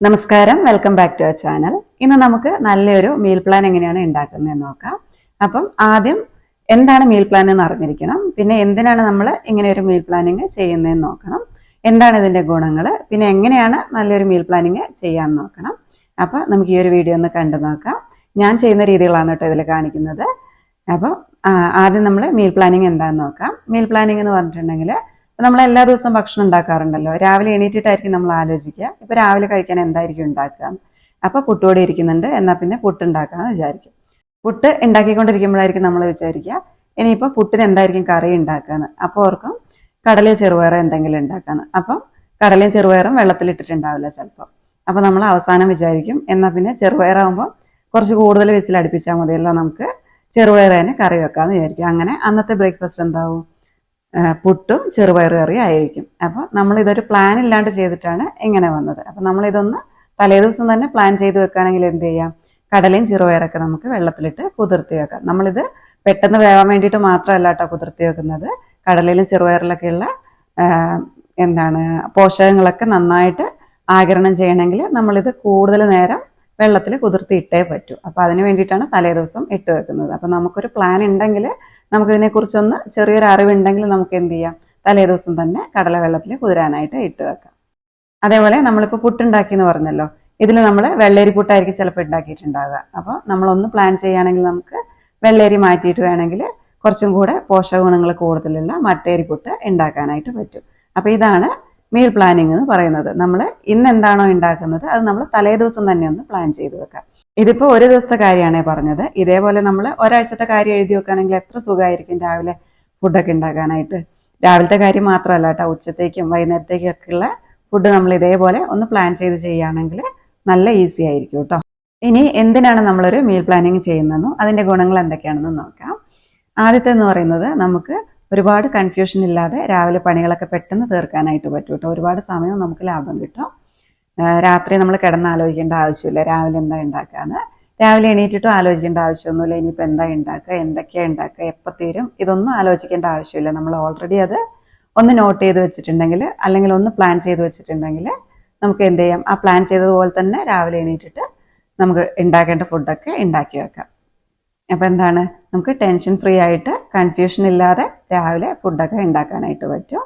നമസ്കാരം, welcome back to our channel. ഇന്ന് നമുക്ക് നല്ലൊരു മീൽ പ്ലാൻ എങ്ങനെയാണ് ഉണ്ടാക്കുന്നതെന്ന് നോക്കാം. അപ്പം ആദ്യം എന്താണ് മീൽ പ്ലാൻ എന്ന് അറിഞ്ഞിരിക്കണം. പിന്നെ എന്തിനാണ് നമ്മൾ ഇങ്ങനെ ഒരു മീൽ പ്ലാനിങ് ചെയ്യുന്നതെന്ന് നോക്കണം. എന്താണ് ഇതിന്റെ ഗുണങ്ങൾ, പിന്നെ എങ്ങനെയാണ് നല്ലൊരു മീൽ പ്ലാനിങ് ചെയ്യാൻ നോക്കണം. അപ്പം നമുക്ക് ഈ ഒരു വീഡിയോ ഒന്ന് കണ്ടു നോക്കാം. ഞാൻ ചെയ്യുന്ന രീതികളാണ് കേട്ടോ ഇതിൽ കാണിക്കുന്നത്. അപ്പം ആദ്യം നമ്മൾ മീൽ പ്ലാനിങ് എന്താണെന്ന് നോക്കാം. മീൽ പ്ലാനിങ് എന്ന് പറഞ്ഞിട്ടുണ്ടെങ്കിൽ നമ്മൾ എല്ലാ ദിവസവും ഭക്ഷണം ഉണ്ടാക്കാറുണ്ടല്ലോ. രാവിലെ എണീറ്റിട്ടായിരിക്കും നമ്മൾ ആലോചിക്കുക ഇപ്പൊ രാവിലെ കഴിക്കാൻ എന്തായിരിക്കും ഉണ്ടാക്കുക. അപ്പൊ പുട്ടുപൊടി ഇരിക്കുന്നുണ്ട്, എന്നാൽ പിന്നെ പുട്ട് ഉണ്ടാക്കാന്ന് വിചാരിക്കും. പുട്ട് ഉണ്ടാക്കിക്കൊണ്ടിരിക്കുമ്പോഴായിരിക്കും നമ്മൾ വിചാരിക്കുക ഇനിയിപ്പോ പുട്ടിന് എന്തായിരിക്കും കറി ഉണ്ടാക്കാന്ന്. അപ്പോൾ ഓർക്കും കടലയോ ചെറുപയറോ എന്തെങ്കിലും ഉണ്ടാക്കാന്ന്. അപ്പം കടലയും ചെറുപയറും വെള്ളത്തിലിട്ടിട്ടുണ്ടാവില്ല ചിലപ്പോൾ. അപ്പൊ നമ്മൾ അവസാനം വിചാരിക്കും എന്നാ പിന്നെ ചെറുപയറാകുമ്പോൾ കുറച്ച് കൂടുതൽ വിസിലടുപ്പിച്ചാൽ മതിയല്ലോ, നമുക്ക് ചെറുപയർ തന്നെ കറി വെക്കാന്ന് വിചാരിക്കും. അങ്ങനെ അന്നത്തെ ബ്രേക്ക്ഫാസ്റ്റ് എന്താവും? പുട്ടും ചെറുപയർ കറിയും ആയിരിക്കും. അപ്പോൾ നമ്മൾ ഇതൊരു പ്ലാൻ ഇല്ലാണ്ട് ചെയ്തിട്ടാണ് ഇങ്ങനെ വന്നത്. അപ്പം നമ്മളിതൊന്ന് തലേദിവസം തന്നെ പ്ലാൻ ചെയ്ത് വെക്കുകയാണെങ്കിൽ എന്ത് ചെയ്യാം, കടലയും ചെറുപയറൊക്കെ നമുക്ക് വെള്ളത്തിലിട്ട് കുതിർത്തി വെക്കാം. നമ്മളിത് പെട്ടെന്ന് വേവാൻ വേണ്ടിയിട്ട് മാത്രമല്ല കേട്ടോ കുതിർത്തി വെക്കുന്നത്. കടലയിലും ചെറുപയറിലൊക്കെയുള്ള പോഷകങ്ങളൊക്കെ നന്നായിട്ട് ആഗിരണം ചെയ്യണമെങ്കിൽ നമ്മളിത് കൂടുതൽ നേരം വെള്ളത്തിൽ കുതിർത്തി ഇട്ടേ പറ്റൂ. അപ്പോൾ അതിന് വേണ്ടിയിട്ടാണ് തലേദിവസം ഇട്ട് വെക്കുന്നത്. അപ്പം നമുക്കൊരു പ്ലാൻ ഉണ്ടെങ്കിൽ നമുക്കിതിനെക്കുറിച്ചൊന്ന് ചെറിയൊരു അറിവുണ്ടെങ്കിൽ നമുക്ക് എന്ത് ചെയ്യാം, തലേദിവസം തന്നെ കടല വെള്ളത്തിൽ കുതിരാനായിട്ട് ഇട്ട് വെക്കാം. അതേപോലെ നമ്മളിപ്പോൾ പുട്ടുണ്ടാക്കി എന്ന് പറഞ്ഞല്ലോ, ഇതിൽ നമ്മൾ വെള്ളരി പുട്ടായിരിക്കും ചിലപ്പോൾ ഉണ്ടാക്കിയിട്ടുണ്ടാവുക. അപ്പോൾ നമ്മളൊന്ന് പ്ലാൻ ചെയ്യുകയാണെങ്കിൽ നമുക്ക് വെള്ളരി മാറ്റിയിട്ട് വേണമെങ്കിൽ കുറച്ചും കൂടെ പോഷക ഗുണങ്ങൾ കൂടുതലുള്ള മട്ടേരി പുട്ട് ഉണ്ടാക്കാനായിട്ട് പറ്റും. അപ്പോൾ ഇതാണ് മീൽ പ്ലാനിങ് എന്ന് പറയുന്നത്. നമ്മൾ ഇന്ന് എന്താണോ ഉണ്ടാക്കുന്നത് അത് നമ്മൾ തലേദിവസം തന്നെ ഒന്ന് പ്ലാൻ ചെയ്ത് വെക്കാം. ഇതിപ്പോ ഒരു ദിവസത്തെ കാര്യമാണേ പറഞ്ഞത്. ഇതേപോലെ നമ്മൾ ഒരാഴ്ചത്തെ കാര്യം എഴുതി വെക്കുകയാണെങ്കിൽ എത്ര സുഖമായിരിക്കും രാവിലെ ഫുഡൊക്കെ ഉണ്ടാക്കാനായിട്ട്. രാവിലത്തെ കാര്യം മാത്രമല്ല കേട്ടോ, ഉച്ചത്തേക്കും വൈകുന്നേരത്തേക്കും ഒക്കെയുള്ള ഫുഡ് നമ്മൾ ഇതേപോലെ ഒന്ന് പ്ലാൻ ചെയ്ത് ചെയ്യുകയാണെങ്കിൽ നല്ല ഈസി ആയിരിക്കും കേട്ടോ. ഇനി എന്തിനാണ് നമ്മളൊരു മീൽ പ്ലാനിങ് ചെയ്യുന്നതെന്നും അതിന്റെ ഗുണങ്ങൾ എന്തൊക്കെയാണെന്ന് നോക്കാം. ആദ്യത്തെ എന്ന് പറയുന്നത് നമുക്ക് ഒരുപാട് കൺഫ്യൂഷൻ ഇല്ലാതെ രാവിലെ പണികളൊക്കെ പെട്ടെന്ന് തീർക്കാനായിട്ട് പറ്റും കേട്ടോ. ഒരുപാട് സമയം നമുക്ക് ലാഭം കിട്ടും. രാത്രി നമ്മൾ കിടന്നാലോചിക്കേണ്ട ആവശ്യമില്ല രാവിലെ എന്താ ഉണ്ടാക്കാന്ന്. രാവിലെ എണീറ്റിട്ടും ആലോചിക്കേണ്ട ആവശ്യമൊന്നുമില്ല ഇനിയിപ്പോൾ എന്താ ഉണ്ടാക്കുക, എന്തൊക്കെയാ ഉണ്ടാക്കുക, എപ്പോൾ തീരും, ഇതൊന്നും ആലോചിക്കേണ്ട ആവശ്യമില്ല. നമ്മൾ ഓൾറെഡി അത് ഒന്ന് നോട്ട് ചെയ്ത് വെച്ചിട്ടുണ്ടെങ്കിൽ അല്ലെങ്കിൽ ഒന്ന് പ്ലാൻ ചെയ്ത് വെച്ചിട്ടുണ്ടെങ്കിൽ നമുക്ക് എന്ത് ചെയ്യാം, ആ പ്ലാൻ ചെയ്തതുപോലെ തന്നെ രാവിലെ എണീറ്റിട്ട് നമുക്ക് ഉണ്ടാക്കേണ്ട ഫുഡൊക്കെ ഉണ്ടാക്കി വെക്കാം. അപ്പം എന്താണ്, നമുക്ക് ടെൻഷൻ ഫ്രീ ആയിട്ട് കൺഫ്യൂഷൻ ഇല്ലാതെ രാവിലെ ഫുഡൊക്കെ ഉണ്ടാക്കാനായിട്ട് പറ്റും.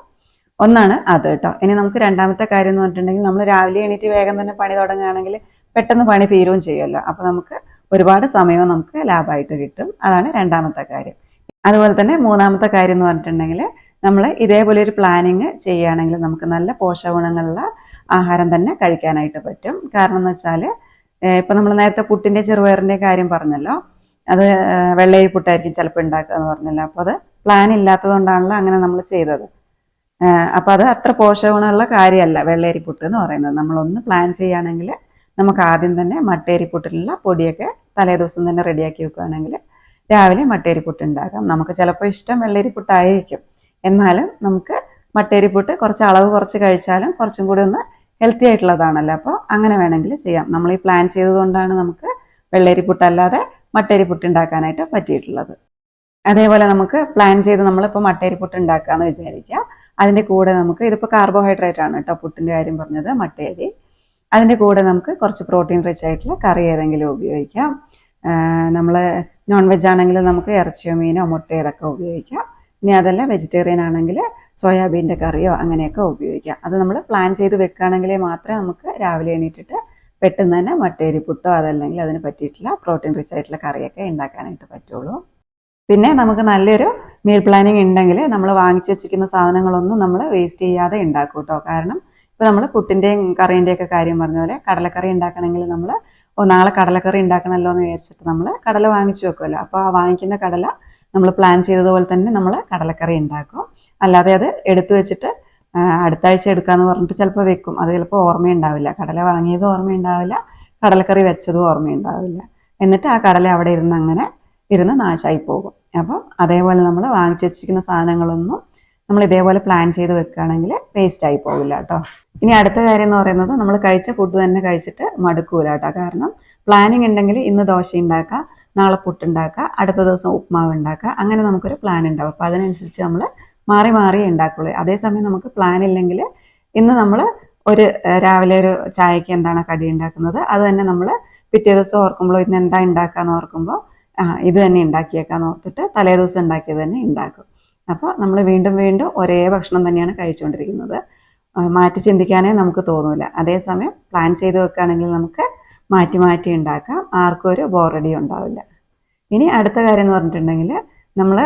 ഒന്നാണ് അത് കേട്ടോ. ഇനി നമുക്ക് രണ്ടാമത്തെ കാര്യം എന്ന് പറഞ്ഞിട്ടുണ്ടെങ്കിൽ നമ്മൾ രാവിലെ എണീറ്റ് വേഗം തന്നെ പണി തുടങ്ങുകയാണെങ്കിൽ പെട്ടെന്ന് പണി തീരുകയും ചെയ്യുമല്ലോ. അപ്പോൾ നമുക്ക് ഒരുപാട് സമയവും നമുക്ക് ലാഭമായിട്ട് കിട്ടും. അതാണ് രണ്ടാമത്തെ കാര്യം. അതുപോലെ തന്നെ മൂന്നാമത്തെ കാര്യം എന്ന് പറഞ്ഞിട്ടുണ്ടെങ്കിൽ നമ്മൾ ഇതേപോലെ ഒരു പ്ലാനിങ് ചെയ്യുകയാണെങ്കിൽ നമുക്ക് നല്ല പോഷകഗുണങ്ങളുള്ള ആഹാരം തന്നെ കഴിക്കാനായിട്ട് പറ്റും. കാരണം എന്ന് വെച്ചാൽ ഇപ്പം നമ്മൾ നേരത്തെ പുട്ടിൻ്റെ ചെറുപയറിൻ്റെ കാര്യം പറഞ്ഞല്ലോ, അത് വെള്ളരി പുട്ടായിരിക്കും ചിലപ്പോൾ ഉണ്ടാക്കുക എന്ന് പറഞ്ഞല്ലോ. അപ്പോൾ അത് പ്ലാൻ ഇല്ലാത്തത് കൊണ്ടാണല്ലോ അങ്ങനെ നമ്മൾ ചെയ്തത്. അപ്പം അത് അത്ര പോഷകഗുണമുള്ള കാര്യമല്ല വെള്ളരിപ്പുട്ട് എന്ന് പറയുന്നത്. നമ്മളൊന്ന് പ്ലാൻ ചെയ്യുകയാണെങ്കിൽ നമുക്ക് ആദ്യം തന്നെ മട്ടേരിപ്പുട്ടിലുള്ള പൊടിയൊക്കെ തലേദിവസം തന്നെ റെഡിയാക്കി വെക്കുകയാണെങ്കിൽ രാവിലെ മട്ടേരിപ്പുട്ട് ഉണ്ടാക്കാം. നമുക്ക് ചിലപ്പോൾ ഇഷ്ടം വെള്ളരിപ്പുട്ടായിരിക്കും, എന്നാലും നമുക്ക് മട്ടേരിപ്പുട്ട് കുറച്ച് അളവ് കുറച്ച് കഴിച്ചാലും കുറച്ചും കൂടി ഒന്ന് ഹെൽത്തി ആയിട്ടുള്ളതാണല്ലോ. അപ്പോൾ അങ്ങനെ വേണമെങ്കിൽ ചെയ്യാം. നമ്മൾ ഈ പ്ലാൻ ചെയ്തതുകൊണ്ടാണ് നമുക്ക് വെള്ളരിപ്പുട്ടല്ലാതെ മട്ടേരിപ്പുട്ട് ഉണ്ടാക്കാനായിട്ട് പറ്റിയിട്ടുള്ളത്. അതേപോലെ നമുക്ക് പ്ലാൻ ചെയ്ത് നമ്മളിപ്പോൾ മട്ടേരിപ്പുട്ട് ഉണ്ടാക്കാമെന്ന് വിചാരിക്കുക. അതിൻ്റെ കൂടെ നമുക്ക് ഇതിപ്പോൾ കാർബോഹൈഡ്രേറ്റ് ആണ് കേട്ടോ പുട്ടിൻ്റെ കാര്യം പറഞ്ഞത്, മട്ടേരി. അതിൻ്റെ കൂടെ നമുക്ക് കുറച്ച് പ്രോട്ടീൻ റിച്ച് ആയിട്ടുള്ള കറി ഏതെങ്കിലും ഉപയോഗിക്കാം. നമ്മൾ നോൺ വെജ് ആണെങ്കിൽ നമുക്ക് ഇറച്ചിയോ മീനോ മുട്ടയോ ഇതൊക്കെ ഉപയോഗിക്കാം. ഇനി അതല്ല വെജിറ്റേറിയൻ ആണെങ്കിൽ സോയാബീൻ്റെ കറിയോ അങ്ങനെയൊക്കെ ഉപയോഗിക്കാം. അത് നമ്മൾ പ്ലാൻ ചെയ്ത് വെക്കുകയാണെങ്കിലേ മാത്രമേ നമുക്ക് രാവിലെ എണീറ്റിട്ട് പെട്ടെന്ന് തന്നെ മട്ടേരി പുട്ടോ അതല്ലെങ്കിൽ അതിന് പറ്റിയിട്ടുള്ള പ്രോട്ടീൻ റിച്ച് ആയിട്ടുള്ള കറിയൊക്കെ ഉണ്ടാക്കാനായിട്ട് പറ്റുള്ളൂ. പിന്നെ നമുക്ക് നല്ലൊരു മീൽ പ്ലാനിങ് ഉണ്ടെങ്കിൽ നമ്മൾ വാങ്ങിച്ചു വെച്ചിരിക്കുന്ന സാധനങ്ങളൊന്നും നമ്മൾ വേസ്റ്റ് ചെയ്യാതെ ഉണ്ടാക്കും കേട്ടോ. കാരണം ഇപ്പോൾ നമ്മൾ പുട്ടിൻ്റെയും കറീൻ്റെയൊക്കെ കാര്യം പറഞ്ഞ പോലെ കടലക്കറി ഉണ്ടാക്കണമെങ്കിൽ നമ്മൾ നാളെ കടലക്കറി ഉണ്ടാക്കണമല്ലോ എന്ന് വിചാരിച്ചിട്ട് നമ്മൾ കടല വാങ്ങിച്ചു വെക്കുമല്ലോ. അപ്പോൾ ആ വാങ്ങിക്കുന്ന കടല നമ്മൾ പ്ലാൻ ചെയ്തതുപോലെ തന്നെ നമ്മൾ കടലക്കറി ഉണ്ടാക്കും. അല്ലാതെ അത് എടുത്തു വെച്ചിട്ട് അടുത്ത ആഴ്ച എടുക്കാമെന്ന് പറഞ്ഞിട്ട് ചിലപ്പോൾ വെക്കും. അത് ചിലപ്പോൾ ഓർമ്മയുണ്ടാവില്ല, കടല വാങ്ങിയതും ഓർമ്മയുണ്ടാവില്ല, കടലക്കറി വെച്ചതും ഓർമ്മയുണ്ടാവില്ല. എന്നിട്ട് ആ കടല അവിടെ ഇരുന്ന് നാശമായി പോകും. അപ്പം അതേപോലെ നമ്മൾ വാങ്ങിച്ചു വെച്ചിരിക്കുന്ന സാധനങ്ങളൊന്നും നമ്മൾ ഇതേപോലെ പ്ലാൻ ചെയ്ത് വെക്കുകയാണെങ്കിൽ വേസ്റ്റ് ആയി പോകില്ല കേട്ടോ. ഇനി അടുത്ത കാര്യം എന്ന് പറയുന്നത് നമ്മൾ കഴിച്ച ഫുഡ് തന്നെ കഴിച്ചിട്ട് മടുക്കൂല കേട്ടോ. കാരണം പ്ലാനിങ് ഉണ്ടെങ്കിൽ ഇന്ന് ദോശ ഉണ്ടാക്കുക, നാളെ പുട്ടുണ്ടാക്കുക, അടുത്ത ദിവസം ഉപ്മാവ് ഉണ്ടാക്കുക, അങ്ങനെ നമുക്കൊരു പ്ലാൻ ഉണ്ടാവും. അപ്പോൾ അതിനനുസരിച്ച് നമ്മൾ മാറി മാറി ഉണ്ടാക്കുള്ളൂ. അതേസമയം നമുക്ക് പ്ലാൻ ഇല്ലെങ്കിൽ ഇന്ന് നമ്മൾ രാവിലെ ഒരു ചായക്ക് എന്താണ് കടി ഉണ്ടാക്കുന്നത് അത് തന്നെ നമ്മൾ പിറ്റേ ദിവസം ഓർക്കുമ്പോൾ ഇന്ന് എന്താ ഉണ്ടാക്കാന്ന് ഓർക്കുമ്പോൾ ഇത് തന്നെ ഉണ്ടാക്കിയേക്കാന്ന് ഓർത്തിട്ട് തലേ ദിവസം ഉണ്ടാക്കിയത് തന്നെ ഉണ്ടാക്കും. അപ്പോൾ നമ്മൾ വീണ്ടും വീണ്ടും ഒരേ ഭക്ഷണം തന്നെയാണ് കഴിച്ചുകൊണ്ടിരിക്കുന്നത്. മാറ്റി ചിന്തിക്കാനേ നമുക്ക് തോന്നൂല. അതേസമയം പ്ലാൻ ചെയ്ത് വെക്കുകയാണെങ്കിൽ നമുക്ക് മാറ്റി മാറ്റി ഉണ്ടാക്കാം, ആർക്കും ഒരു ബോറടി ഉണ്ടാവില്ല. ഇനി അടുത്ത കാര്യം എന്ന് പറഞ്ഞിട്ടുണ്ടെങ്കിൽ നമ്മൾ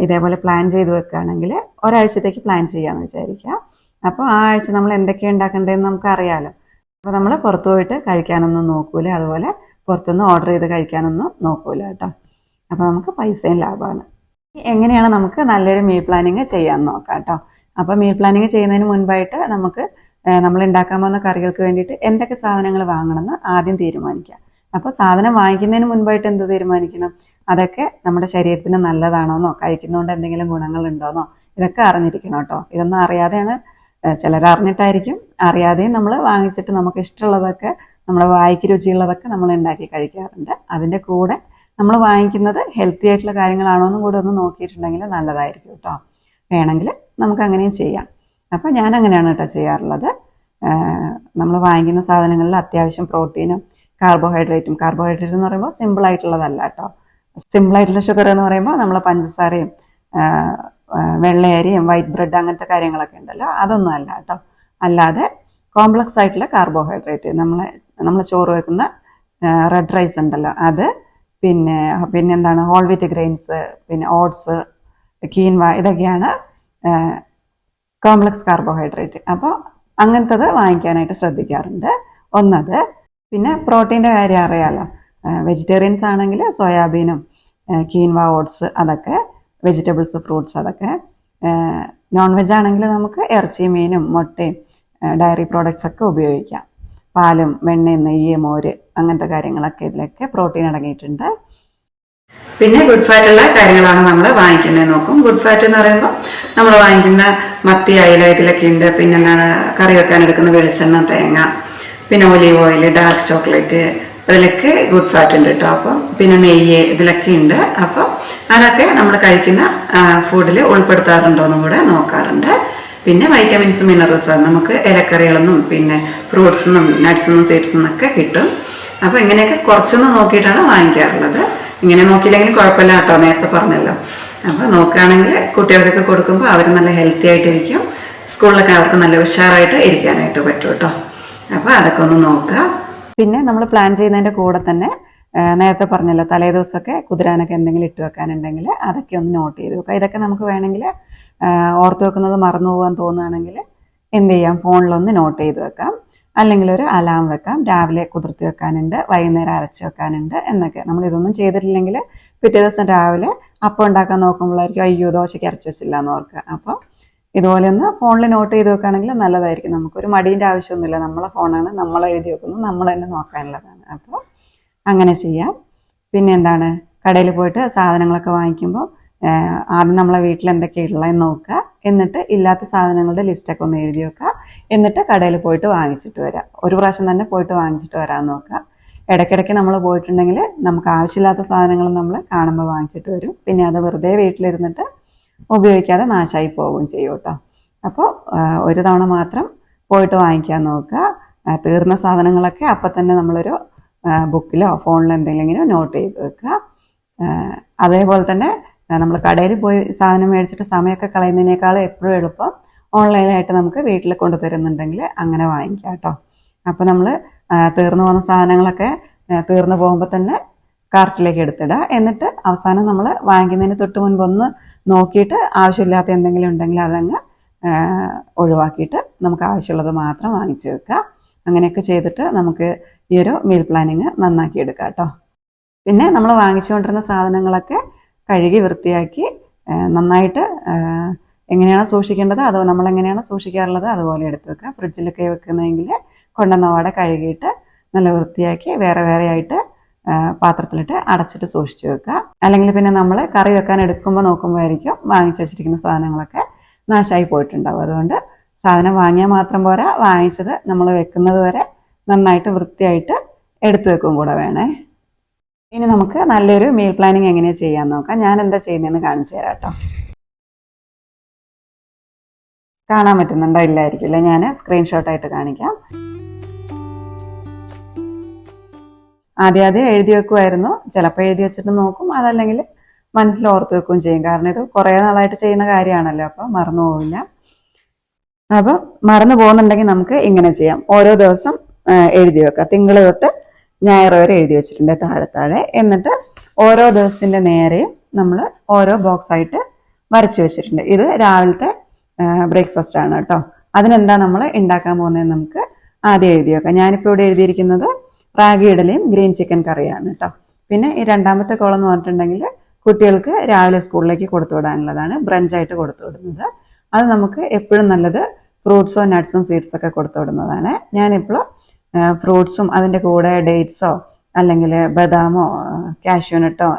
ഇതേപോലെ പ്ലാൻ ചെയ്ത് വെക്കുകയാണെങ്കിൽ ഒരാഴ്ചത്തേക്ക് പ്ലാൻ ചെയ്യാമെന്ന് വിചാരിക്കുക. അപ്പോൾ ആ ആഴ്ച നമ്മൾ എന്തൊക്കെയാണ് ഉണ്ടാക്കേണ്ടതെന്ന് നമുക്ക് അറിയാമല്ലോ. അപ്പോൾ നമ്മൾ പുറത്തു പോയിട്ട് കഴിക്കാനൊന്നും നോക്കൂല, അതുപോലെ പുറത്തുനിന്ന് ഓർഡർ ചെയ്ത് കഴിക്കാനൊന്നും നോക്കൂല കേട്ടോ. അപ്പോൾ നമുക്ക് പൈസയും ലാഭമാണ്. എങ്ങനെയാണ് നമുക്ക് നല്ലൊരു മീൽ പ്ലാനിങ് ചെയ്യാൻ നോക്കാം കേട്ടോ. അപ്പോൾ മീൽ പ്ലാനിങ് ചെയ്യുന്നതിന് മുൻപായിട്ട് നമുക്ക് നമ്മൾ ഉണ്ടാക്കാൻ പോകുന്ന കറികൾക്ക് വേണ്ടിയിട്ട് എന്തൊക്കെ സാധനങ്ങൾ വാങ്ങണമെന്ന് ആദ്യം തീരുമാനിക്കാം. അപ്പോൾ സാധനം വാങ്ങിക്കുന്നതിന് മുൻപായിട്ട് എന്ത് തീരുമാനിക്കണം? അതൊക്കെ നമ്മുടെ ശരീരത്തിന് നല്ലതാണോന്നോ കഴിക്കുന്നതുകൊണ്ട് എന്തെങ്കിലും ഗുണങ്ങളുണ്ടോന്നോ ഇതൊക്കെ അറിഞ്ഞിരിക്കണം കേട്ടോ. ഇതൊന്നും അറിയാതെയാണ്, ചിലർ അറിഞ്ഞിട്ടായിരിക്കും, അറിയാതെയും നമ്മൾ വാങ്ങിച്ചിട്ട് നമുക്ക് ഇഷ്ടമുള്ളതൊക്കെ നമ്മുടെ വായിക്ക് രുചിയുള്ളതൊക്കെ നമ്മൾ ഉണ്ടാക്കി കഴിക്കാറുണ്ട്. അതിൻ്റെ കൂടെ നമ്മൾ വാങ്ങിക്കുന്നത് ഹെൽത്തി ആയിട്ടുള്ള കാര്യങ്ങളാണോ എന്നും കൂടെ ഒന്ന് നോക്കിയിട്ടുണ്ടെങ്കിൽ നല്ലതായിരിക്കും കേട്ടോ. വേണമെങ്കിൽ നമുക്ക് അങ്ങനെയും ചെയ്യാം. അപ്പോൾ ഞാൻ അങ്ങനെയാണ് കേട്ടോ ചെയ്യാറുള്ളത്. നമ്മൾ വാങ്ങിക്കുന്ന സാധനങ്ങളിൽ അത്യാവശ്യം പ്രോട്ടീനും കാർബോഹൈഡ്രേറ്റ് എന്ന് പറയുമ്പോൾ സിമ്പിളായിട്ടുള്ളതല്ല കേട്ടോ. സിമ്പിളായിട്ടുള്ള ഷുഗർ എന്ന് പറയുമ്പോൾ നമ്മൾ പഞ്ചസാരയും വെള്ളയരിയും വൈറ്റ് ബ്രെഡ് അങ്ങനത്തെ കാര്യങ്ങളൊക്കെ ഉണ്ടല്ലോ, അതൊന്നും അല്ല കേട്ടോ. അല്ലാതെ കോംപ്ലക്സ് ആയിട്ടുള്ള കാർബോഹൈഡ്രേറ്റ്, നമ്മൾ ചോറ് വെക്കുന്ന റെഡ് റൈസ് ഉണ്ടല്ലോ അത്, പിന്നെ എന്താണ് ഹോൾ വീറ്റ് ഗ്രെയിൻസ്, പിന്നെ ഓട്സ്, കീൻവ, ഇതൊക്കെയാണ് കോംപ്ലക്സ് കാർബോഹൈഡ്രേറ്റ്. അപ്പോൾ അങ്ങനത്തത് വാങ്ങിക്കാനായിട്ട് ശ്രദ്ധിക്കാറുണ്ട്. ഒന്നത്. പിന്നെ പ്രോട്ടീൻ്റെ കാര്യം അറിയാമല്ലോ. വെജിറ്റേറിയൻസ് ആണെങ്കിൽ സോയാബീനും കീൻവ, ഓട്സ്, അതൊക്കെ വെജിറ്റബിൾസ്, ഫ്രൂട്ട്സ്, അതൊക്കെ. നോൺ വെജ് ആണെങ്കിൽ നമുക്ക് ഇറച്ചിയും മീനും മുട്ടയും ഡയറി പ്രോഡക്ട്സ് ഒക്കെ ഉപയോഗിക്കാം. പാലും വെണ്ണയും നെയ്യ്, മോര്, അങ്ങനത്തെ കാര്യങ്ങളൊക്കെ ഇതിലൊക്കെ പ്രോട്ടീൻ അടങ്ങിയിട്ടുണ്ട്. പിന്നെ ഗുഡ് ഫാറ്റ് ഉള്ള കാര്യങ്ങളാണ് നമ്മൾ വാങ്ങിക്കുന്നത് നോക്കും. ഗുഡ് ഫാറ്റ് എന്ന് പറയുമ്പോൾ നമ്മൾ വാങ്ങിക്കുന്ന മത്തി, അയില, ഇതിലൊക്കെ ഉണ്ട്. പിന്നെ എന്താണ് കറി വെക്കാൻ എടുക്കുന്ന വെളിച്ചെണ്ണ, തേങ്ങ, പിന്നെ ഒലീവ് ഓയിൽ, ഡാർക്ക് ചോക്ലേറ്റ്, അതിലൊക്കെ ഗുഡ് ഫാറ്റ് ഉണ്ട് കേട്ടോ. അപ്പോൾ പിന്നെ നെയ്യ്, ഇതിലൊക്കെ ഉണ്ട്. അപ്പോൾ അതൊക്കെ നമ്മൾ കഴിക്കുന്ന ഫുഡിൽ ഉൾപ്പെടുത്താറുണ്ടോ എന്നും കൂടെ നോക്കാറുണ്ട്. പിന്നെ വൈറ്റമിൻസും മിനറൽസും നമുക്ക് ഇലക്കറികളൊന്നും പിന്നെ ഫ്രൂട്ട്സൊന്നും നട്ട്സൊന്നും സീഡ്സൊന്നും ഒക്കെ കിട്ടും. അപ്പോൾ ഇങ്ങനെയൊക്കെ കുറച്ചൊന്നും നോക്കിയിട്ടാണ് വാങ്ങിക്കാറുള്ളത്. ഇങ്ങനെ നോക്കിയില്ലെങ്കിൽ കുഴപ്പമില്ല കേട്ടോ, നേരത്തെ പറഞ്ഞല്ലോ. അപ്പോൾ നോക്കുകയാണെങ്കിൽ കുട്ടികൾക്കൊക്കെ കൊടുക്കുമ്പോൾ അവർ നല്ല ഹെൽത്തി ആയിട്ടിരിക്കും. സ്കൂളിലൊക്കെ അവർക്ക് നല്ല ഉഷാറായിട്ട് ഇരിക്കാനായിട്ട് പറ്റും കേട്ടോ. അപ്പോൾ അതൊക്കെ ഒന്ന് നോക്കുക. പിന്നെ നമ്മൾ പ്ലാൻ ചെയ്യുന്നതിൻ്റെ കൂടെ തന്നെ നേരത്തെ പറഞ്ഞല്ലോ, തലേ ദിവസമൊക്കെ കുതിരാനൊക്കെ എന്തെങ്കിലും ഇട്ട് വെക്കാനുണ്ടെങ്കിൽ അതൊക്കെ ഒന്ന് നോട്ട് ചെയ്ത് വെക്കുക. ഇതൊക്കെ നമുക്ക് വേണമെങ്കിൽ ഓർത്ത് വെക്കുന്നത് മറന്നു പോകാൻ തോന്നുകയാണെങ്കിൽ എന്ത് ചെയ്യാം, ഫോണിലൊന്ന് നോട്ട് ചെയ്ത് വെക്കാം. അല്ലെങ്കിൽ ഒരു അലാം വെക്കാം. രാവിലെ കുതിർത്തി വെക്കാനുണ്ട്, വൈകുന്നേരം അരച്ച് വെക്കാനുണ്ട് എന്നൊക്കെ. നമ്മൾ ഇതൊന്നും ചെയ്തിട്ടില്ലെങ്കിൽ പിറ്റേ ദിവസം രാവിലെ അപ്പം ഉണ്ടാക്കാൻ നോക്കുമ്പോഴായിരിക്കും അയ്യോ ദോശയ്ക്ക് അരച്ച് വെച്ചില്ല എന്ന് ഓർക്കുക. അപ്പോൾ ഇതുപോലെ ഒന്ന് ഫോണിൽ നോട്ട് ചെയ്ത് വെക്കുകയാണെങ്കിൽ നല്ലതായിരിക്കും. നമുക്കൊരു മടീൻ്റെ ആവശ്യമൊന്നുമില്ല. നമ്മളെ ഫോണാണ്, നമ്മൾ എഴുതി വെക്കുന്നത്, നമ്മൾ തന്നെ നോക്കാനുള്ളതാണ്. അപ്പോൾ അങ്ങനെ ചെയ്യാം. പിന്നെ എന്താണ്, കടയിൽ പോയിട്ട് സാധനങ്ങളൊക്കെ വാങ്ങിക്കുമ്പോൾ ആദ്യം നമ്മളെ വീട്ടിൽ എന്തൊക്കെയാണ് ഉള്ളതെന്ന് നോക്കുക. എന്നിട്ട് ഇല്ലാത്ത സാധനങ്ങളുടെ ലിസ്റ്റൊക്കെ ഒന്ന് എഴുതി വെക്കുക. എന്നിട്ട് കടയിൽ പോയിട്ട് വാങ്ങിച്ചിട്ട് വരാം. ഒരു പ്രാവശ്യം തന്നെ പോയിട്ട് വാങ്ങിച്ചിട്ട് വരാൻ നോക്കുക. ഇടയ്ക്കിടയ്ക്ക് നമ്മൾ പോയിട്ടുണ്ടെങ്കിൽ നമുക്ക് ആവശ്യമില്ലാത്ത സാധനങ്ങൾ നമ്മൾ കാണുമ്പോൾ വാങ്ങിച്ചിട്ട് വരും. പിന്നെ അത് വെറുതെ വീട്ടിലിരുന്നിട്ട് ഉപയോഗിക്കാതെ നാശമായി പോവുകയും ചെയ്യും കേട്ടോ. അപ്പോൾ ഒരു തവണ മാത്രം പോയിട്ട് വാങ്ങിക്കാൻ നോക്കുക. തീർന്ന സാധനങ്ങളൊക്കെ അപ്പം തന്നെ നമ്മളൊരു ബുക്കിലോ ഫോണിലോ എന്തെങ്കിലും നോട്ട് ചെയ്ത് വെക്കുക. അതേപോലെ തന്നെ നമ്മൾ കടയിൽ പോയി സാധനം മേടിച്ചിട്ട് സമയമൊക്കെ കളയുന്നതിനേക്കാൾ എപ്പോഴും എളുപ്പം ഓൺലൈനായിട്ട് നമുക്ക് വീട്ടിൽ കൊണ്ടുതരുന്നുണ്ടെങ്കിൽ അങ്ങനെ വാങ്ങിക്കാം കേട്ടോ. അപ്പോൾ നമ്മൾ തീർന്നു പോകുന്ന സാധനങ്ങളൊക്കെ തീർന്നു പോകുമ്പോൾ തന്നെ കാർട്ടിലേക്ക് എടുത്തിടുക. എന്നിട്ട് അവസാനം നമ്മൾ വാങ്ങിക്കുന്നതിന് തൊട്ട് മുൻപ് ഒന്ന് നോക്കിയിട്ട് ആവശ്യമില്ലാത്ത എന്തെങ്കിലും ഉണ്ടെങ്കിൽ അതങ്ങ് ഒഴിവാക്കിയിട്ട് നമുക്ക് ആവശ്യമുള്ളത് മാത്രം വാങ്ങിച്ചു വെക്കുക. അങ്ങനെയൊക്കെ ചെയ്തിട്ട് നമുക്ക് ഈ ഒരു മീൽ പ്ലാനിങ് നന്നാക്കി എടുക്കാം കേട്ടോ. പിന്നെ നമ്മൾ വാങ്ങിച്ചുകൊണ്ടിരുന്ന സാധനങ്ങളൊക്കെ കഴുകി വൃത്തിയാക്കി നന്നായിട്ട് എങ്ങനെയാണ് സൂക്ഷിക്കേണ്ടത്, അതോ നമ്മൾ എങ്ങനെയാണ് സൂക്ഷിക്കാറുള്ളത് അതുപോലെ എടുത്ത് വെക്കുക. ഫ്രിഡ്ജിലൊക്കെ വെക്കുന്നതെങ്കിൽ കൊണ്ടുവന്നപാടെ കഴുകിയിട്ട് നല്ല വൃത്തിയാക്കി വേറെ വേറെ ആയിട്ട് പാത്രത്തിലിട്ട് അടച്ചിട്ട് സൂക്ഷിച്ചു വെക്കുക. അല്ലെങ്കിൽ പിന്നെ നമ്മൾ കറി വെക്കാൻ എടുക്കുമ്പോൾ നോക്കുമ്പോഴായിരിക്കും വാങ്ങിച്ചു വെച്ചിരിക്കുന്ന സാധനങ്ങളൊക്കെ നാശമായി പോയിട്ടുണ്ടാവും. അതുകൊണ്ട് സാധനം വാങ്ങിയാൽ മാത്രം പോരാ, വാങ്ങിച്ചത് നമ്മൾ വെക്കുന്നത് വരെ നന്നായിട്ട് വൃത്തിയായിട്ട് എടുത്തു വെക്കും കൂടെ വേണേ. ഇനി നമുക്ക് നല്ലൊരു മീൽ പ്ലാനിങ് എങ്ങനെയാണ് ചെയ്യാൻ നോക്കാം. ഞാൻ എന്താ ചെയ്യുന്നതെന്ന് കാണിച്ചു തരാം കേട്ടോ. കാണാൻ പറ്റുന്നുണ്ടോ? ഇല്ലായിരിക്കില്ല. ഞാൻ സ്ക്രീൻഷോട്ടായിട്ട് കാണിക്കാം. ആദ്യം എഴുതി വെക്കുമായിരുന്നു. ചിലപ്പോൾ എഴുതി വെച്ചിട്ട് നോക്കും, അതല്ലെങ്കിൽ മനസ്സിൽ ഓർത്ത് വെക്കുകയും ചെയ്യും. കാരണം ഇത് കുറേ നാളായിട്ട് ചെയ്യുന്ന കാര്യമാണല്ലോ, അപ്പോൾ മറന്നു പോവില്ല. അപ്പോൾ മറന്നു പോകുന്നുണ്ടെങ്കിൽ നമുക്ക് ഇങ്ങനെ ചെയ്യാം. ഓരോ ദിവസം എഴുതി വെക്കുക. തിങ്കൾ തൊട്ട് ഞായർ വരെ എഴുതി വെച്ചിട്ടുണ്ട് താഴെ. എന്നിട്ട് ഓരോ ദിവസത്തിന്റെ നേരെയും നമ്മൾ ഓരോ ബോക്സ് ആയിട്ട് വരച്ചു വെച്ചിട്ടുണ്ട്. ഇത് രാവിലത്തെ ബ്രേക്ക്ഫാസ്റ്റ് ആണ് കേട്ടോ. അതിനെന്താ നമ്മൾ ഉണ്ടാക്കാൻ പോകുന്നത് നമുക്ക് ആദ്യം എഴുതി വെക്കാം. ഞാനിപ്പോൾ ഇവിടെ എഴുതിയിരിക്കുന്നത് റാഗി ഇഡലിയും ഗ്രീൻ ചിക്കൻ കറിയാണ് കേട്ടോ. പിന്നെ ഈ രണ്ടാമത്തെ കോളം എന്ന് പറഞ്ഞിട്ടുണ്ടെങ്കിൽ കുട്ടികൾക്ക് രാവിലെ സ്കൂളിലേക്ക് കൊടുത്തു വിടാനുള്ളതാണ്, ബ്രഞ്ചായിട്ട് കൊടുത്തു വിടുന്നത്. അത് നമുക്ക് എപ്പോഴും നല്ലത് ഫ്രൂട്ട്സോ നട്ട്സും സീഡ്സ് ഒക്കെ കൊടുത്തു വിടുന്നതാണ്. ഞാനിപ്പോൾ ഫ്രൂട്ട്സും അതിൻ്റെ കൂടെ ഡേറ്റ്സോ അല്ലെങ്കിൽ ബദാമോ കാഷ്യൂനട്ടോ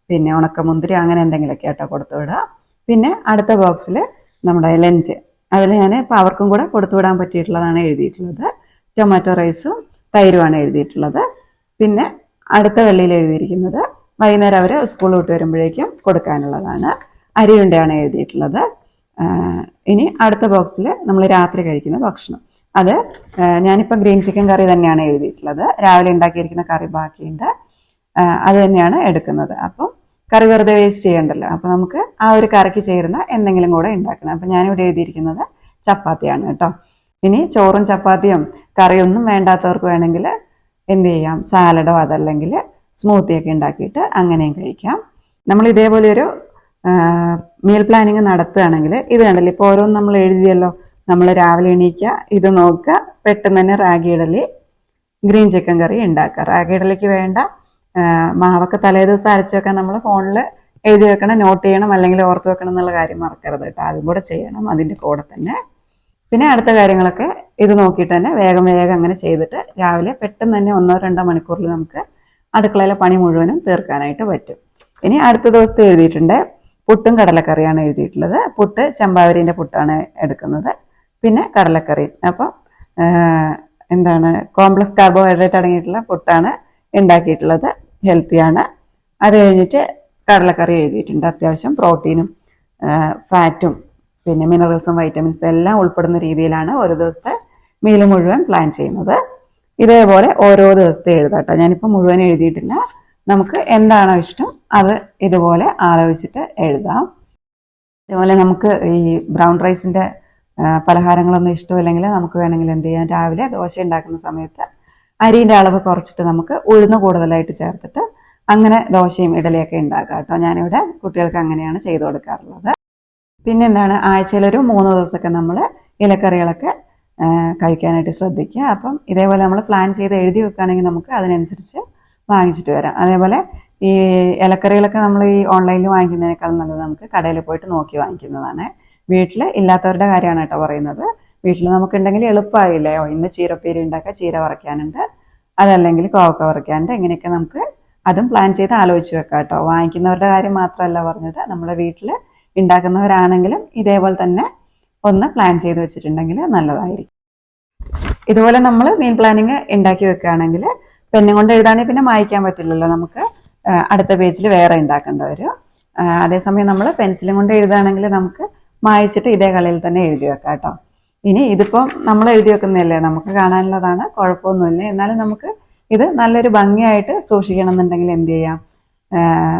പിന്നെ ഉണക്കമുന്തിരി അങ്ങനെ എന്തെങ്കിലുമൊക്കെ ആട്ടോ കൊടുത്തു വിടുക. പിന്നെ അടുത്ത ബോക്സിൽ നമ്മുടെ ലഞ്ച്, അതിൽ ഞാൻ ഇപ്പോൾ അവർക്കും കൂടെ കൊടുത്തു വിടാൻ പറ്റിയിട്ടുള്ളതാണ് എഴുതിയിട്ടുള്ളത്. ടൊമാറ്റോ റൈസും തൈരുമാണ് എഴുതിയിട്ടുള്ളത്. പിന്നെ അടുത്ത വെള്ളിയിൽ എഴുതിയിരിക്കുന്നത് വൈകുന്നേരം അവർ സ്കൂൾ വിട്ട് വരുമ്പോഴേക്കും കൊടുക്കാനുള്ളതാണ്. അരിയുണ്ടയാണ് എഴുതിയിട്ടുള്ളത്. ഇനി അടുത്ത ബോക്സിൽ നമ്മൾ രാത്രി കഴിക്കുന്ന ഭക്ഷണം, അത് ഞാനിപ്പോൾ ഗ്രീൻ ചിക്കൻ കറി തന്നെയാണ് എഴുതിയിട്ടുള്ളത്. രാവിലെ ഉണ്ടാക്കിയിരിക്കുന്ന കറി ബാക്കിയുണ്ട്, അത് തന്നെയാണ് എടുക്കുന്നത്. അപ്പം കറി വെറുതെ വേസ്റ്റ് ചെയ്യണ്ടല്ലോ, അപ്പം നമുക്ക് ആ ഒരു കറിക്ക് ചേരുന്ന എന്തെങ്കിലും കൂടെ ഉണ്ടാക്കണം. അപ്പം ഞാനിവിടെ എഴുതിയിരിക്കുന്നത് ചപ്പാത്തിയാണ് കേട്ടോ. ഇനി ചോറും ചപ്പാത്തിയും കറിയൊന്നും വേണ്ടാത്തവർക്ക് വേണമെങ്കിൽ എന്ത് ചെയ്യാം, സാലഡോ അതല്ലെങ്കിൽ സ്മൂത്തിയൊക്കെ ഉണ്ടാക്കിയിട്ട് അങ്ങനെയും കഴിക്കാം. നമ്മൾ ഇതേപോലെ ഒരു മീൽ പ്ലാനിങ് നടത്തുകയാണെങ്കിൽ ഇത് കണ്ടല്ലോ, ഇപ്പോൾ ഓരോന്നും നമ്മൾ എഴുതിയല്ലോ. നമ്മൾ രാവിലെ എണീക്കുക, ഇത് നോക്കുക, പെട്ടെന്ന് തന്നെ റാഗി ഇഡലി ഗ്രീൻ ചിക്കൻ കറി ഉണ്ടാക്കുക. റാഗി ഇഡലിക്ക് വേണ്ട മാവൊക്കെ തലേദിവസം അരച്ച് വെക്കാൻ നമ്മൾ ഫോണിൽ എഴുതി വെക്കണം, നോട്ട് ചെയ്യണം, അല്ലെങ്കിൽ ഓർത്ത് വെക്കണം എന്നുള്ള കാര്യം മറക്കരുത് കേട്ടോ. അതും കൂടെ ചെയ്യണം അതിൻ്റെ കൂടെ തന്നെ. പിന്നെ അടുത്ത കാര്യങ്ങളൊക്കെ ഇത് നോക്കിയിട്ട് തന്നെ വേഗം അങ്ങനെ ചെയ്തിട്ട് രാവിലെ പെട്ടെന്ന് തന്നെ 1-2 മണിക്കൂറിൽ നമുക്ക് അടുക്കളയിലെ പണി മുഴുവനും തീർക്കാനായിട്ട് പറ്റും. ഇനി അടുത്ത ദിവസത്തെ എഴുതിയിട്ടുണ്ട് പുട്ടും കടലക്കറിയാണ് എഴുതിയിട്ടുള്ളത്. പുട്ട് ചെമ്പാവരിൻ്റെ പുട്ടാണ് എടുക്കുന്നത്, പിന്നെ കടലക്കറി. അപ്പം എന്താണ് കോംപ്ലക്സ് കാർബോഹൈഡ്രേറ്റ് അടങ്ങിയിട്ടുള്ള പുട്ടാണ് ഉണ്ടാക്കിയിട്ടുള്ളത്, ഹെൽത്തിയാണ്. അത് കഴിഞ്ഞിട്ട് കടലക്കറി എഴുതിയിട്ടുണ്ട്. അത്യാവശ്യം പ്രോട്ടീനും ഫാറ്റും പിന്നെ മിനറൽസും വൈറ്റമിൻസും എല്ലാം ഉൾപ്പെടുന്ന രീതിയിലാണ് ഒരു ദിവസത്തെ മീൽ മുഴുവൻ പ്ലാൻ ചെയ്യുന്നത്. ഇതേപോലെ ഓരോ ദിവസത്തെ എഴുതാട്ടോ. ഞാനിപ്പോൾ മുഴുവൻ എഴുതിയിട്ടില്ല. നമുക്ക് എന്താണോ ഇഷ്ടം അത് ഇതുപോലെ ആലോചിച്ചിട്ട് എഴുതാം. ഇതുപോലെ നമുക്ക് ഈ ബ്രൗൺ റൈസിൻ്റെ പലഹാരങ്ങളൊന്നും ഇഷ്ടമില്ലെങ്കിൽ നമുക്ക് വേണമെങ്കിൽ എന്ത് ചെയ്യാം, രാവിലെ ദോശ ഉണ്ടാക്കുന്ന സമയത്ത് അരിൻ്റെ അളവ് കുറച്ചിട്ട് നമുക്ക് ഉഴുന്ന് കൂടുതലായിട്ട് ചേർത്തിട്ട് അങ്ങനെ ദോശയും ഇഡലിയൊക്കെ ഉണ്ടാക്കാം കേട്ടോ. ഞാനിവിടെ കുട്ടികൾക്ക് അങ്ങനെയാണ് ചെയ്തു കൊടുക്കാറുള്ളത്. പിന്നെ എന്താണ്, ആഴ്ചയിലൊരു 3 ദിവസമൊക്കെ നമ്മൾ ഇലക്കറികളൊക്കെ കഴിക്കാനായിട്ട് ശ്രദ്ധിക്കുക. അപ്പം ഇതേപോലെ നമ്മൾ പ്ലാൻ ചെയ്ത് എഴുതി വെക്കുകയാണെങ്കിൽ നമുക്ക് അതിനനുസരിച്ച് വാങ്ങിച്ചിട്ട് വരാം. അതേപോലെ ഈ ഇലക്കറികളൊക്കെ നമ്മൾ ഈ ഓൺലൈനിൽ വാങ്ങിക്കുന്നതിനേക്കാളും നല്ലത് നമുക്ക് കടയിൽ പോയിട്ട് നോക്കി വാങ്ങിക്കുന്നതാണ്. വീട്ടിൽ ഇല്ലാത്തവരുടെ കാര്യമാണ് കേട്ടോ പറയുന്നത്. വീട്ടിൽ നമുക്കുണ്ടെങ്കിൽ എളുപ്പമായില്ലേ, ഇന്ന് ചീരപ്പേരി ഉണ്ടാക്കുക, ചീര വറയ്ക്കാനുണ്ട്, അതല്ലെങ്കിൽ കോവക്ക വറയ്ക്കാനുണ്ട്, ഇങ്ങനെയൊക്കെ നമുക്ക് അതും പ്ലാൻ ചെയ്ത് ആലോചിച്ച് വെക്കാം കേട്ടോ. വാങ്ങിക്കുന്നവരുടെ കാര്യം മാത്രമല്ല പറഞ്ഞത്, നമ്മുടെ വീട്ടിൽ ഉണ്ടാക്കുന്നവരാണെങ്കിലും ഇതേപോലെ തന്നെ ഒന്ന് പ്ലാൻ ചെയ്ത് വെച്ചിട്ടുണ്ടെങ്കിൽ നല്ലതായിരിക്കും. ഇതുപോലെ നമ്മൾ മീൽ പ്ലാനിങ് ഉണ്ടാക്കി വെക്കുകയാണെങ്കിൽ പെന്നും കൊണ്ട് എഴുതാണെങ്കിൽ പിന്നെ മായ്ക്കാൻ പറ്റില്ലല്ലോ, നമുക്ക് അടുത്ത പേജിൽ വേറെ ഉണ്ടാക്കേണ്ടി വരും. അതേസമയം നമ്മൾ പെൻസിലും കൊണ്ട് എഴുതുകയാണെങ്കിൽ നമുക്ക് മായ്ച്ചിട്ട് ഇതേ കളയിൽ തന്നെ എഴുതി വെക്കാം കേട്ടോ. ഇനി ഇതിപ്പം നമ്മൾ എഴുതി വെക്കുന്നതല്ലേ, നമുക്ക് കാണാനുള്ളതാണ്, കുഴപ്പമൊന്നുമില്ല. എന്നാലും നമുക്ക് ഇത് നല്ലൊരു ഭംഗിയായിട്ട് സൂക്ഷിക്കണം എന്നുണ്ടെങ്കിൽ എന്ത് ചെയ്യാം,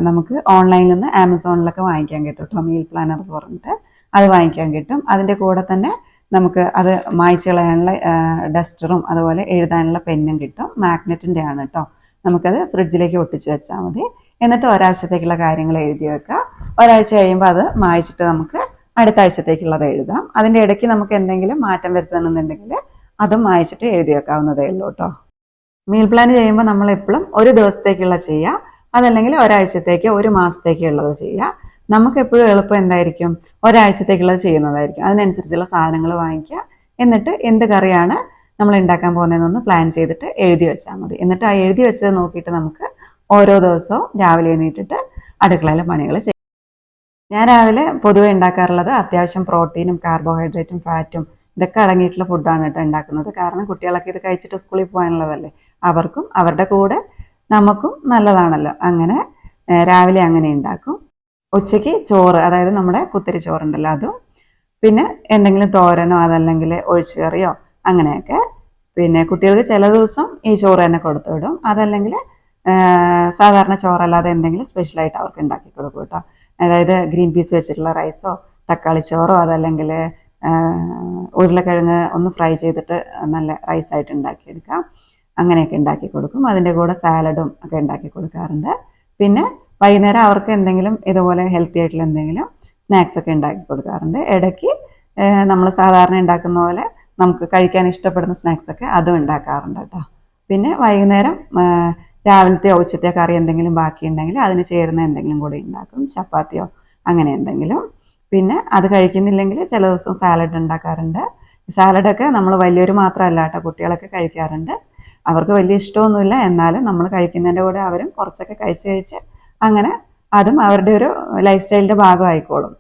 നമുക്ക് ഓൺലൈനിൽ നിന്ന് ആമസോണിലൊക്കെ വാങ്ങിക്കാൻ കിട്ടും കേട്ടോ. മീൽ പ്ലാനർ എന്ന് പറഞ്ഞിട്ട് അത് വാങ്ങിക്കാൻ കിട്ടും. അതിൻ്റെ കൂടെ തന്നെ നമുക്ക് അത് മായ്ച്ച് കളയാനുള്ള ഡസ്റ്ററും അതുപോലെ എഴുതാനുള്ള പെന്നും കിട്ടും. മാഗ്നറ്റിൻ്റെ ആണ് കേട്ടോ. നമുക്കത് ഫ്രിഡ്ജിലേക്ക് ഒട്ടിച്ച് വെച്ചാൽ മതി. എന്നിട്ട് ഒരാഴ്ചത്തേക്കുള്ള കാര്യങ്ങൾ എഴുതി വെക്കുക. ഒരാഴ്ച കഴിയുമ്പോൾ അത് മായ്ച്ചിട്ട് നമുക്ക് അടുത്ത ആഴ്ചത്തേക്കുള്ളത് എഴുതാം. അതിൻ്റെ ഇടയ്ക്ക് നമുക്ക് എന്തെങ്കിലും മാറ്റം വരുത്തണമെന്നുണ്ടെങ്കിൽ അതും മായ്ച്ചിട്ട് എഴുതി വെക്കാവുന്നതേ ഉള്ളൂ കേട്ടോ. മീൽ പ്ലാൻ ചെയ്യുമ്പോൾ നമ്മൾ എപ്പോഴും ഒരു ദിവസത്തേക്കുള്ള ചെയ്യുക, അതല്ലെങ്കിൽ ഒരാഴ്ചത്തേക്ക് 1 മാസത്തേക്ക് ഉള്ളത് ചെയ്യുക. നമുക്ക് എപ്പോഴും എളുപ്പം എന്തായിരിക്കും, ഒരാഴ്ചത്തേക്കുള്ളത് ചെയ്യുന്നതായിരിക്കും. അതിനനുസരിച്ചുള്ള സാധനങ്ങൾ വാങ്ങിക്കുക. എന്നിട്ട് എന്ത് കറിയാണ് നമ്മൾ ഉണ്ടാക്കാൻ പോകുന്നതെന്നൊന്ന് പ്ലാൻ ചെയ്തിട്ട് എഴുതി വെച്ചാൽ മതി. എന്നിട്ട് ആ എഴുതി വെച്ചത് നോക്കിയിട്ട് നമുക്ക് ഓരോ ദിവസവും രാവിലെ എണീറ്റിട്ട് അടുക്കളയിലെ പണികൾ ചെയ്യും. ഞാൻ രാവിലെ പൊതുവെ ഉണ്ടാക്കാറുള്ളത് അത്യാവശ്യം പ്രോട്ടീനും കാർബോഹൈഡ്രേറ്റും ഫാറ്റും ഇതൊക്കെ അടങ്ങിയിട്ടുള്ള ഫുഡാണ് കേട്ടോ ഉണ്ടാക്കുന്നത്. കാരണം കുട്ടികളൊക്കെ ഇത് കഴിച്ചിട്ട് സ്കൂളിൽ പോകാനുള്ളതല്ലേ, അവർക്കും അവരുടെ കൂടെ നമുക്കും നല്ലതാണല്ലോ. അങ്ങനെ രാവിലെ അങ്ങനെ ഉണ്ടാക്കും. ഉച്ചയ്ക്ക് ചോറ്, അതായത് നമ്മുടെ കുത്തരി ചോറുണ്ടല്ലോ അതും, പിന്നെ എന്തെങ്കിലും തോരനോ അതല്ലെങ്കിൽ ഒഴിച്ചുകറിയോ അങ്ങനെയൊക്കെ. പിന്നെ കുട്ടികൾക്ക് ചില ദിവസം ഈ ചോറ് തന്നെ കൊടുത്തു വിടും. അതല്ലെങ്കിൽ സാധാരണ ചോറല്ലാതെ എന്തെങ്കിലും സ്പെഷ്യലായിട്ട് അവർക്ക് ഉണ്ടാക്കി കൊടുക്കും കേട്ടോ. അതായത് ഗ്രീൻ പീസ് വെച്ചിട്ടുള്ള റൈസോ തക്കാളി ചോറോ അതല്ലെങ്കിൽ ഉരുളക്കിഴങ്ങ് ഒന്ന് ഫ്രൈ ചെയ്തിട്ട് നല്ല റൈസായിട്ട് ഉണ്ടാക്കിയെടുക്കാം. അങ്ങനെയൊക്കെ ഉണ്ടാക്കി കൊടുക്കും. അതിൻ്റെ കൂടെ സാലഡും ഒക്കെ ഉണ്ടാക്കി കൊടുക്കാറുണ്ട്. പിന്നെ വൈകുന്നേരം അവർക്ക് എന്തെങ്കിലും ഇതുപോലെ ഹെൽത്തി ആയിട്ടുള്ള എന്തെങ്കിലും സ്നാക്സ് ഒക്കെ ഉണ്ടാക്കി കൊടുക്കാറുണ്ട്. ഇടയ്ക്ക് നമ്മൾ സാധാരണ ഉണ്ടാക്കുന്ന പോലെ നമുക്ക് കഴിക്കാൻ ഇഷ്ടപ്പെടുന്ന സ്നാക്സ് ഒക്കെ അതും ഉണ്ടാക്കാറുണ്ട് കേട്ടോ. പിന്നെ വൈകുന്നേരം രാവിലത്തെ ഉച്ചത്തെ കറി എന്തെങ്കിലും ബാക്കിയുണ്ടെങ്കിൽ അതിന് ചേരുന്ന എന്തെങ്കിലും കൂടി ഉണ്ടാക്കും, ചപ്പാത്തിയോ അങ്ങനെ എന്തെങ്കിലും. പിന്നെ അത് കഴിക്കുന്നില്ലെങ്കിൽ ചില ദിവസം സാലഡ് ഉണ്ടാക്കാറുണ്ട്. സാലഡൊക്കെ നമ്മൾ വലിയൊരു മാത്രമല്ല കേട്ടോ, കുട്ടികളൊക്കെ കഴിക്കാറുണ്ട്. അവർക്ക് വലിയ ഇഷ്ടമൊന്നുമില്ല, എന്നാലും നമ്മൾ കഴിക്കുന്നതിൻ്റെ കൂടെ അവരും കുറച്ചൊക്കെ കഴിച്ച് അങ്ങനെ അതും അവരുടെ ഒരു ലൈഫ് സ്റ്റൈലിൻ്റെ ഭാഗമായിക്കോളും.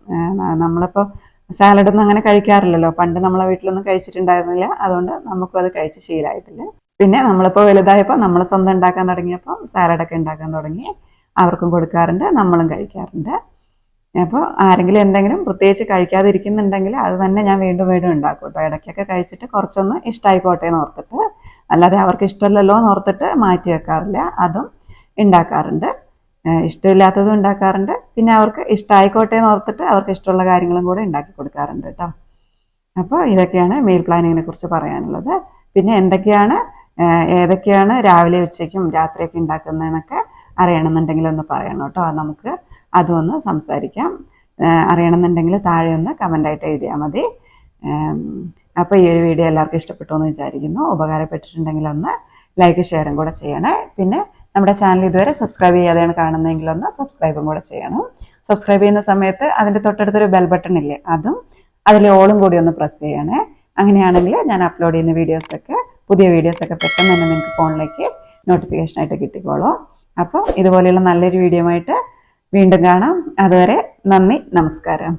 നമ്മളിപ്പോൾ സാലഡൊന്നും അങ്ങനെ കഴിക്കാറില്ലല്ലോ, പണ്ട് നമ്മളെ വീട്ടിലൊന്നും കഴിച്ചിട്ടുണ്ടായിരുന്നില്ല, അതുകൊണ്ട് നമുക്കും അത് കഴിച്ച് ശീലമായിട്ടില്ല. പിന്നെ നമ്മളിപ്പോൾ വലുതായപ്പോൾ നമ്മൾ സ്വന്തം ഉണ്ടാക്കാൻ തുടങ്ങിയപ്പോൾ സാലഡൊക്കെ ഉണ്ടാക്കാൻ തുടങ്ങി, അവർക്കും കൊടുക്കാറുണ്ട്, നമ്മളും കഴിക്കാറുണ്ട്. അപ്പോൾ ആരെങ്കിലും എന്തെങ്കിലും പ്രത്യേകിച്ച് കഴിക്കാതിരിക്കുന്നുണ്ടെങ്കിൽ അത് തന്നെ ഞാൻ വീണ്ടും വീണ്ടും ഉണ്ടാക്കും കേട്ടോ. ഇടയ്ക്കൊക്കെ കഴിച്ചിട്ട് കുറച്ചൊന്ന് ഇഷ്ടമായിക്കോട്ടെ എന്ന് ഓർത്തിട്ട്, അല്ലാതെ അവർക്ക് ഇഷ്ടമല്ലല്ലോ എന്ന് ഓർത്തിട്ട് മാറ്റി വെക്കാറില്ല, അതും ഉണ്ടാക്കാറുണ്ട്. ഇഷ്ടമില്ലാത്തതും ഉണ്ടാക്കാറുണ്ട്. പിന്നെ അവർക്ക് ഇഷ്ടമായിക്കോട്ടെ എന്ന് ഓർത്തിട്ട് അവർക്ക് ഇഷ്ടമുള്ള കാര്യങ്ങളും കൂടെ ഉണ്ടാക്കി കൊടുക്കാറുണ്ട് കേട്ടോ. അപ്പോൾ ഇതൊക്കെയാണ് മീൽ പ്ലാനിങ്ങിനെ കുറിച്ച് പറയാനുള്ളത്. പിന്നെ ഏതൊക്കെയാണ് രാവിലെ ഉച്ചയ്ക്കും രാത്രിയൊക്കെ ഉണ്ടാക്കുന്നതെന്നൊക്കെ അറിയണമെന്നുണ്ടെങ്കിൽ ഒന്ന് പറയണം കേട്ടോ. നമുക്ക് അതും ഒന്ന് സംസാരിക്കാം. അറിയണമെന്നുണ്ടെങ്കിൽ താഴെ ഒന്ന് കമൻ്റായിട്ട് എഴുതിയാൽ മതി. അപ്പോൾ ഈ ഒരു വീഡിയോ എല്ലാവർക്കും ഇഷ്ടപ്പെട്ടു എന്ന് വിചാരിക്കുന്നു. ഉപകാരപ്പെട്ടിട്ടുണ്ടെങ്കിൽ ഒന്ന് ലൈക്ക് ഷെയറും കൂടെ ചെയ്യണേ. പിന്നെ നമ്മുടെ ചാനൽ ഇതുവരെ സബ്സ്ക്രൈബ് ചെയ്യാതെയാണ് കാണുന്നതെങ്കിൽ ഒന്ന് സബ്സ്ക്രൈബും കൂടെ ചെയ്യണം. സബ്സ്ക്രൈബ് ചെയ്യുന്ന സമയത്ത് അതിൻ്റെ തൊട്ടടുത്തൊരു ബെൽ ബട്ടൺ ഇല്ലേ, അതും അതിൽ ഓളും കൂടി ഒന്ന് പ്രസ് ചെയ്യണേ. അങ്ങനെയാണെങ്കിൽ ഞാൻ അപ്ലോഡ് ചെയ്യുന്ന വീഡിയോസൊക്കെ, പുതിയ വീഡിയോസൊക്കെ പെട്ടെന്ന് തന്നെ നിങ്ങൾക്ക് ഫോണിലേക്ക് നോട്ടിഫിക്കേഷനായിട്ട് കിട്ടിക്കോളും. അപ്പോൾ ഇതുപോലെയുള്ള നല്ലൊരു വീഡിയോ ആയിട്ട് വീണ്ടും കാണാം. അതുവരെ നന്ദി, നമസ്കാരം.